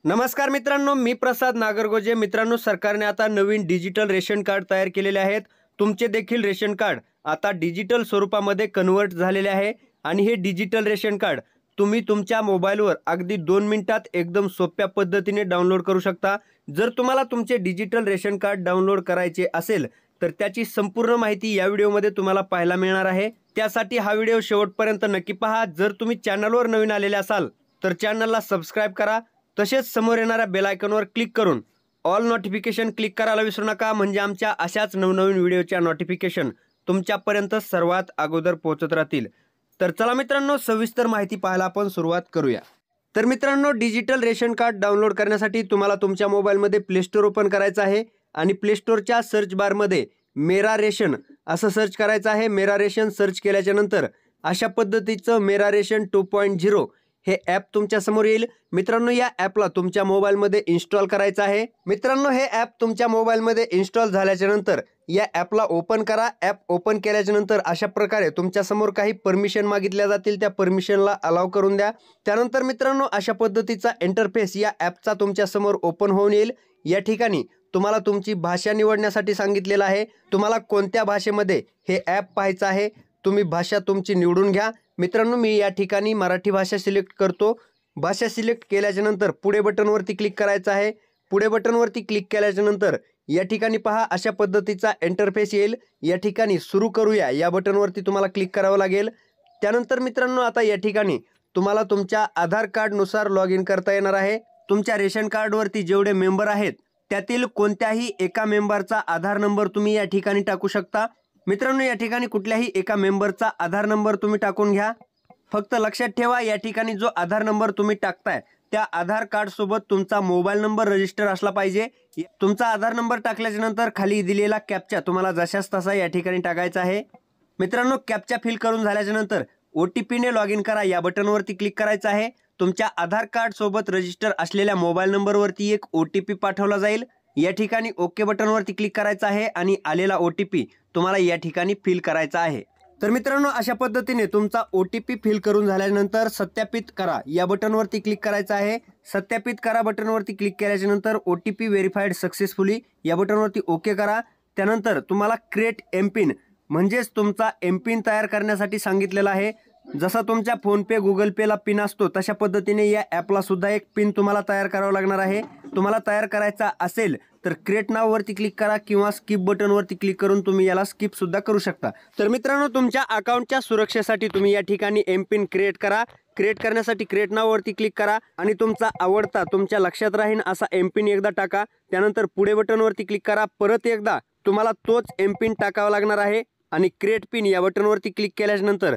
नमस्कार मित्रांनो, मी प्रसाद नागरगोजे। मित्रांनो, सरकारने आता नवीन डिजिटल रेशन कार्ड तयार केलेले आहेत। तुमचे देखील रेशन कार्ड आता डिजिटल स्वरूपामध्ये कन्वर्ट झालेले आहे आणि हे डिजिटल रेशन कार्ड तुम्ही तुमच्या मोबाईलवर अगदी 2 मिनिटात एकदम सोप्या पद्धतीने डाउनलोड करू शकता। जर तुम्हाला तुमचे डिजिटल रेशन कार्ड डाउनलोड करायचे असेल तर त्याची संपूर्ण माहिती या व्हिडिओमध्ये तुम्हाला पाहायला मिळणार आहे। त्यासाठी हा व्हिडिओ शेवटपर्यंत नक्की पहा। जर तुम्ही चॅनलवर नवीन आलेले असाल तर चॅनलला सबस्क्राइब करा। तसेच समोर येणाऱ्या बेल आयकॉनवर क्लिक करून ऑल नोटिफिकेशन क्लिक करायला विसरू नका, म्हणजे आमच्या अशाच नवनवीन व्हिडिओच्या नोटिफिकेशन तुमच्यापर्यंत सर्वात अगोदर पोहोचत राहतील। तर चला मित्रांनो, सविस्तर माहिती पाहायला आपण सुरुवात करूया। तर मित्रांनो, डिजिटल रेशन कार्ड डाउनलोड करण्यासाठी तुम्हाला तुमच्या मोबाईलमध्ये प्ले स्टोर ओपन करायचं आहे आणि प्ले स्टोरच्या सर्च बारमध्ये मेरा रेशन असं सर्च करायचं आहे। मेरा रेशन सर्च केल्याच्या नंतर अशा पद्धतीचं मेरा रेशन 2.0 हे ॲप तुमच्या समोर येईल। मित्रांनो, या ॲपला तुमच्या मोबाईलमध्ये इन्स्टॉल करायचं आहे। मित्रांनो, हे ॲप तुमच्या मोबाईलमध्ये इन्स्टॉल झाल्याच्या नंतर या ॲपला ओपन करा। ॲप ओपन केल्याच्या नंतर अशा प्रकारे तुमच्या समोर काही परमिशन मागितल्या जातील, त्या परमिशनला अलाउ करून द्या। त्यानंतर मित्रांनो, अशा पद्धतीचा इंटरफेस या ॲपचा तुमच्या समोर ओपन होऊन येईल। या ठिकाणी तुम्हाला तुमची भाषा निवडण्यासाठी सांगितलेलं आहे। तुम्हाला कोणत्या भाषेमध्ये हे ॲप पाहायचं आहे तुम्ही भाषा तुमची निवडून घ्या। मित्रांनो, मी या ठिकाणी मराठी भाषा सिलेक्ट करतो। भाषा सिलेक्ट केल्याच्या नंतर पुढे बटनवरती क्लिक करायचं आहे। पुढे बटनवरती क्लिक केल्याच्या नंतर या ठिकाणी पहा अशा पद्धतीचा इंटरफेस येईल। या ठिकाणी सुरू करूया या बटनवरती तुम्हाला क्लिक करावं लागेल। त्यानंतर मित्रांनो, आता या ठिकाणी तुम्हाला तुमच्या आधार कार्डनुसार लॉग इन करता येणार आहे। तुमच्या रेशन कार्डवरती जेवढे मेंबर आहेत त्यातील कोणत्याही एका मेंबरचा आधार नंबर तुम्ही या ठिकाणी टाकू शकता। मित्रांनो, या ठिकाणी कुठल्याही एका मेंबरचा आधार नंबर तुम्ही टाकून घ्या। फक्त लक्षात ठेवा, या ठिकाणी जो आधार नंबर तुम्ही टाकताय त्या आधार कार्ड सोबत तुमचा मोबाईल नंबर रजिस्टर असला पाहिजे। तुमचा आधार नंबर टाकल्याच्या नंतर खाली दिलेला कॅप्चा तुम्हाला जशास तसा या ठिकाणी टाकायचा आहे। मित्रांनो, कॅप्चा फिल करून झाल्याच्या नंतर OTP ने लॉग इन करा या बटनवरती क्लिक करायचं आहे। तुमच्या आधार कार्ड सोबत रजिस्टर असलेल्या मोबाईल नंबरवरती एक OTP पाठवला जाईल। या ठिकाणी ओके बटनवरती क्लिक करायचं आहे आणि आलेला OTP तुम्हाला या ठिकाणी फिल करायचा आहे। तर मित्रांनो, अशा पद्धतीने तुमचा OTP फिल करून झाल्यानंतर सत्यापित करा या बटनवरती क्लिक करायचं आहे। सत्यापित करा बटनवरती क्लिक केल्याच्या नंतर OTP व्हेरीफाईड सक्सेसफुली या बटनवरती ओके करा। त्यानंतर तुम्हाला क्रिएट एमपिन म्हणजेच तुमचा एमपिन तयार करण्यासाठी सांगितलेला आहे। जसा तुमच्या फोनपे गुगल पेला पिन असतो तशा पद्धतीने या ॲपला सुद्धा एक पिन तुम्हाला तयार करावं लागणार आहे। तुम्हाला तयार करायचा असेल तर क्रिएट नाव वरती क्लिक करा किंवा स्किप बटनवरती क्लिक करून तुम्ही याला स्किप सुद्धा करू शकता। तर मित्रांनो, तुमच्या अकाउंटच्या सुरक्षेसाठी तुम्ही या ठिकाणी एमपिन क्रिएट करा। क्रिएट करण्यासाठी क्रिएट नाव वरती क्लिक करा आणि तुमचा आवडता तुमच्या लक्षात राहील असा एमपिन एकदा टाका। त्यानंतर पुढे बटनवरती क्लिक करा। परत एकदा तुम्हाला तोच एमपिन टाकावा लागणार आहे आणि क्रिएट पिन या बटनवरती क्लिक केल्यानंतर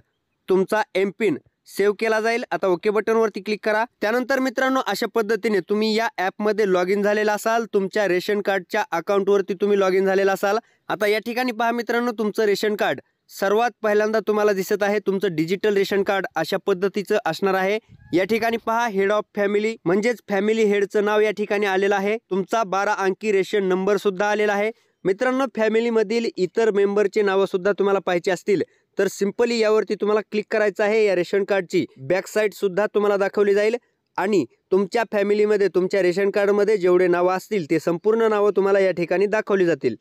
तुमचा एमपिन सेव्ह केला जाईल। आता ओके बटनवरती क्लिक करा। त्यानंतर मित्रांनो, अशा पद्धतीने तुम्ही या ॲपमध्ये लॉग इन झालेला असाल, तुमच्या रेशन कार्डच्या अकाउंटवरती तुम्ही लॉग इन झालेला असाल। आता या ठिकाणी पहा मित्रांनो, तुमचं रेशन कार्ड सर्वात पहिल्यांदा तुम्हाला दिसत आहे। तुमचं डिजिटल रेशन कार्ड अशा पद्धतीचं असणार आहे। या ठिकाणी पहा हेड ऑफ फॅमिली म्हणजेच फॅमिली हेडचं नाव या ठिकाणी आलेलं आहे। तुमचा 12 अंकी रेशन नंबर सुद्धा आलेला आहे। मित्रांनो, फॅमिलीमधील इतर मेंबरचे नाव सुद्धा तुम्हाला पाहायचे असतील तर सिंपली यावरती तुम्हाला क्लिक करायचं आहे। या रेशन कार्डची बॅक साईड सुद्धा तुम्हाला दाखवली जाईल आणि तुमच्या फॅमिलीमध्ये तुमच्या रेशन कार्डमध्ये जेवढे नावं असतील ते संपूर्ण नावं तुम्हाला या ठिकाणी दाखवली जातील।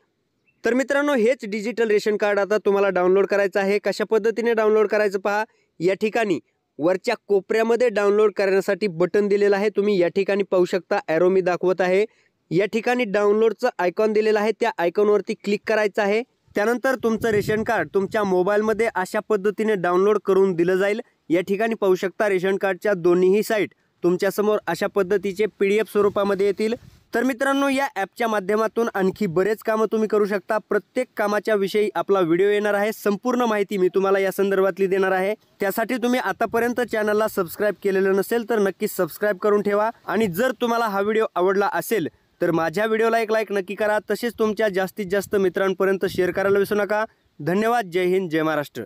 तर मित्रांनो, हेच डिजिटल रेशन कार्ड आता तुम्हाला डाउनलोड करायचं आहे। कशा पद्धतीने डाउनलोड करायचं पहा। या ठिकाणी वरच्या कोपऱ्यामध्ये डाउनलोड करण्यासाठी बटन दिलेलं आहे, तुम्ही या ठिकाणी पाहू शकता। ॲरो मी दाखवत आहे। या ठिकाणी डाउनलोडचं आयकॉन दिलेलं आहे, त्या आयकॉनवरती क्लिक करायचं आहे। त्यानंतर तुमचं रेशन कार्ड तुमच्या मोबाईलमध्ये अशा पद्धतीने डाउनलोड करून दिलं जाईल। या ठिकाणी पाहू शकता रेशन कार्डच्या दोन्हीही साईट तुमच्यासमोर अशा पद्धतीचे PDF स्वरूपामध्ये येतील। तर मित्रांनो, या ॲपच्या माध्यमातून आणखी बरेच कामं तुम्ही करू शकता। प्रत्येक कामाच्या विषयी आपला व्हिडिओ येणार आहे। संपूर्ण माहिती मी तुम्हाला या संदर्भातली देणार आहे। त्यासाठी तुम्ही आतापर्यंत चॅनलला सबस्क्राईब केलेलं नसेल तर नक्की सबस्क्राईब करून ठेवा आणि जर तुम्हाला हा व्हिडिओ आवडला असेल तर माझ्या व्हिडिओला एक लाईक नक्की करा। तसेच तुमच्या जास्तीत जास्त मित्रांपर्यंत शेअर करायला विसरू नका। धन्यवाद। जय हिंद, जय महाराष्ट्र।